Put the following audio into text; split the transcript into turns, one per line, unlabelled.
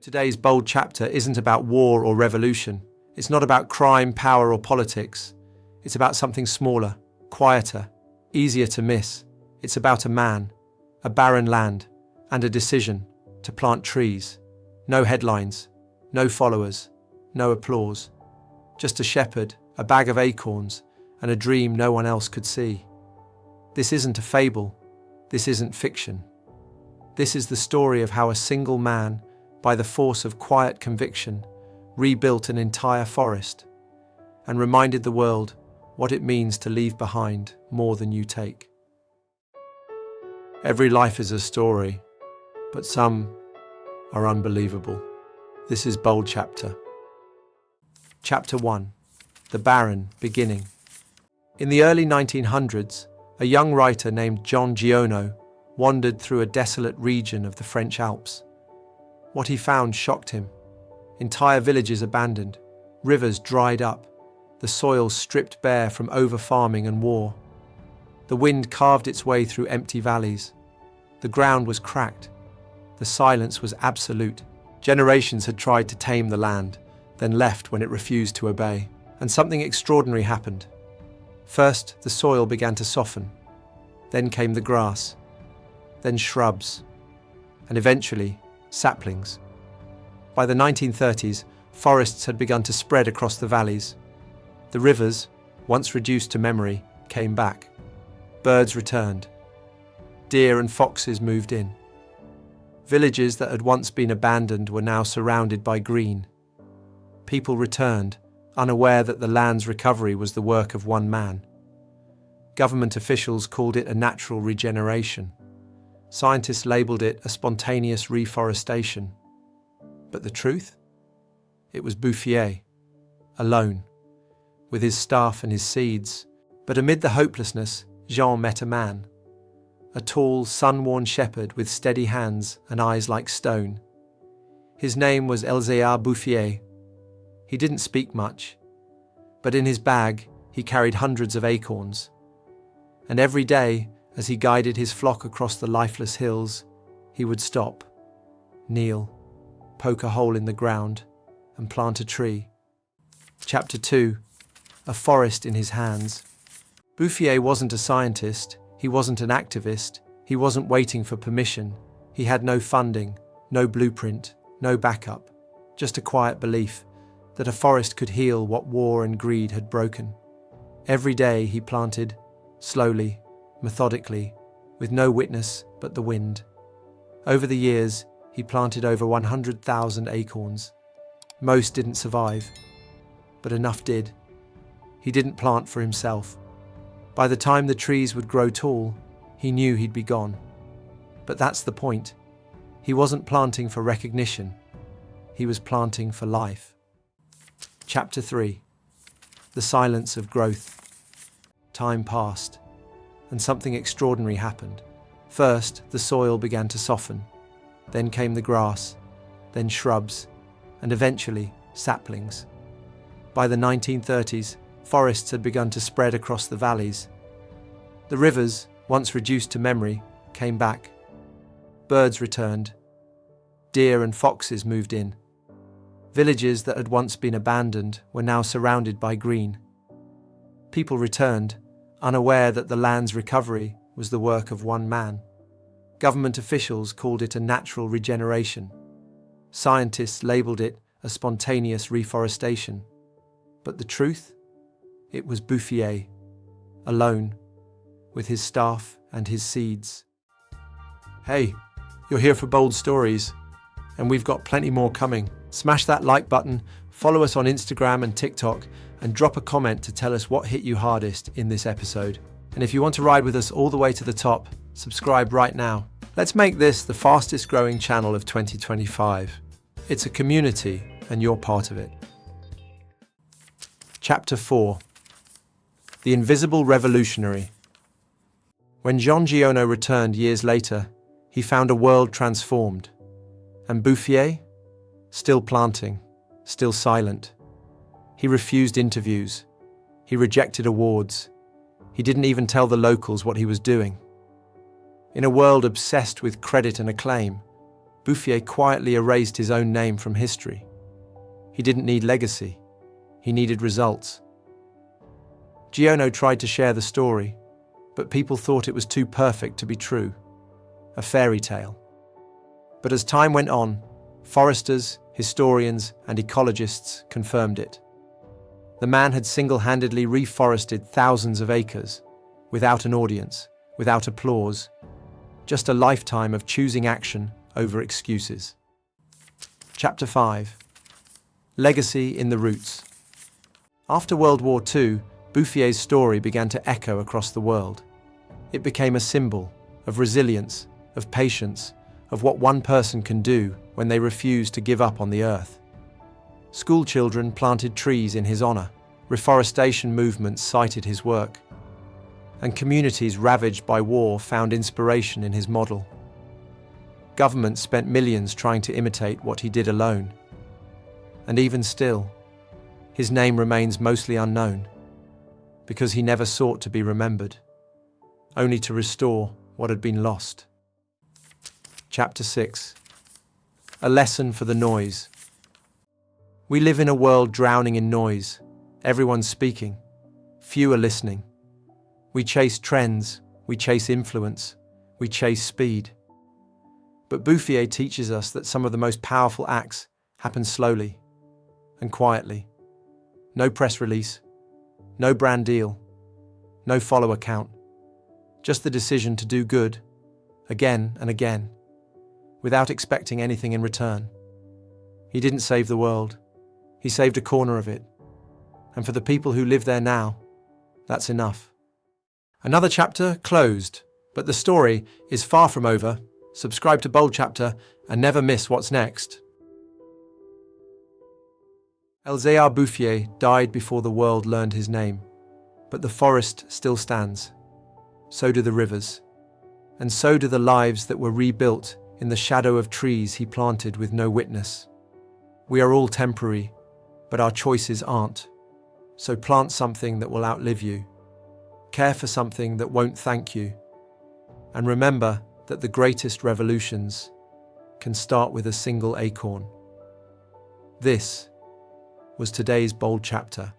Today's bold chapter isn't about war or revolution. It's not about crime, power, or politics. It's about something smaller, quieter, easier to miss. It's about a man, a barren land, and a decision to plant trees. No headlines, no followers, no applause. Just a shepherd, a bag of acorns, and a dream no one else could see. This isn't a fable. This isn't fiction. This is the story of how a single man, by the force of quiet conviction, rebuilt an entire forest and reminded the world what it means to leave behind more than you take. Every life is a story, but some are unbelievable. This is Bold Chapter. Chapter 1. The Barren Beginning. In the early 1900s, a young writer named John Giono wandered through a desolate region of the French Alps. What he found shocked him. Entire villages abandoned, rivers dried up, the soil stripped bare from over-farming and war. The wind carved its way through empty valleys. The ground was cracked. The silence was absolute. Generations had tried to tame the land, then left when it refused to obey. And something extraordinary happened. First, the soil began to soften. Then came the grass. Then shrubs. And eventually, saplings. By the 1930s, forests had begun to spread across the valleys. The rivers, once reduced to memory, came back. Birds returned. Deer and foxes moved in. Villages that had once been abandoned were now surrounded by green. People returned, unaware that the land's recovery was the work of one man. Government officials called it a natural regeneration. Scientists labelled it a spontaneous reforestation. But the truth? It was Bouffier, alone, with his staff and his seeds. But amid the hopelessness, Jean met a man. A tall, sun-worn shepherd with steady hands and eyes like stone. His name was Elzéard Bouffier. He didn't speak much, but in his bag he carried hundreds of acorns. And every day, as he guided his flock across the lifeless hills, he would stop, kneel, poke a hole in the ground, and plant a tree. Chapter 2. A forest in his hands. Bouffier wasn't a scientist, he wasn't an activist, he wasn't waiting for permission. He had no funding, no blueprint, no backup, just a quiet belief that a forest could heal what war and greed had broken. Every day he planted, slowly, methodically, with no witness but the wind. Over the years, he planted over 100,000 acorns. Most didn't survive, but enough did. He didn't plant for himself. By the time the trees would grow tall, he knew he'd be gone. But that's the point. He wasn't planting for recognition. He was planting for life. Chapter 3. The Silence of Growth. Time passed, and something extraordinary happened. First, the soil began to soften. Then came the grass, then shrubs, and eventually saplings. By the 1930s, forests had begun to spread across the valleys. The rivers, once reduced to memory, came back. Birds returned. Deer and foxes moved in. Villages that had once been abandoned were now surrounded by green. People returned, unaware that the land's recovery was the work of one man. Government officials called it a natural regeneration. Scientists labelled it a spontaneous reforestation. But the truth? It was Bouffier, alone, with his staff and his seeds. Hey, you're here for bold stories, and we've got plenty more coming. Smash that like button, follow us on Instagram and TikTok, and drop a comment to tell us what hit you hardest in this episode. And if you want to ride with us all the way to the top, subscribe right now. Let's make this the fastest growing channel of 2025. It's a community, and you're part of it. Chapter 4. The Invisible Revolutionary. When Jean Giono returned years later, he found a world transformed. And Bouffier? Still planting, still silent. He refused interviews. He rejected awards. He didn't even tell the locals what he was doing. In a world obsessed with credit and acclaim, Bouffier quietly erased his own name from history. He didn't need legacy. He needed results. Giono tried to share the story, but people thought it was too perfect to be true, a fairy tale. But as time went on, foresters, historians, and ecologists confirmed it. The man had single-handedly reforested thousands of acres, without an audience, without applause, just a lifetime of choosing action over excuses. Chapter 5. Legacy in the Roots. After World War II, Bouffier's story began to echo across the world. It became a symbol of resilience, of patience, of what one person can do when they refuse to give up on the earth. School children planted trees in his honor, reforestation movements cited his work, and communities ravaged by war found inspiration in his model. Governments spent millions trying to imitate what he did alone. And even still, his name remains mostly unknown, because he never sought to be remembered, only to restore what had been lost. Chapter 6. A lesson for the noise. We live in a world drowning in noise. Everyone's speaking. Few are listening. We chase trends. We chase influence. We chase speed. But Bouffier teaches us that some of the most powerful acts happen slowly and quietly. No press release. No brand deal. No follower count. Just the decision to do good, again and again, without expecting anything in return. He didn't save the world. He saved a corner of it. And for the people who live there now, that's enough. Another chapter closed, but the story is far from over. Subscribe to Bold Chapter and never miss what's next. Elzéard Bouffier died before the world learned his name, but the forest still stands. So do the rivers, and so do the lives that were rebuilt in the shadow of trees he planted with no witness. We are all temporary, but our choices aren't. So plant something that will outlive you. Care for something that won't thank you. And remember that the greatest revolutions can start with a single acorn. This was today's Bold Chapter.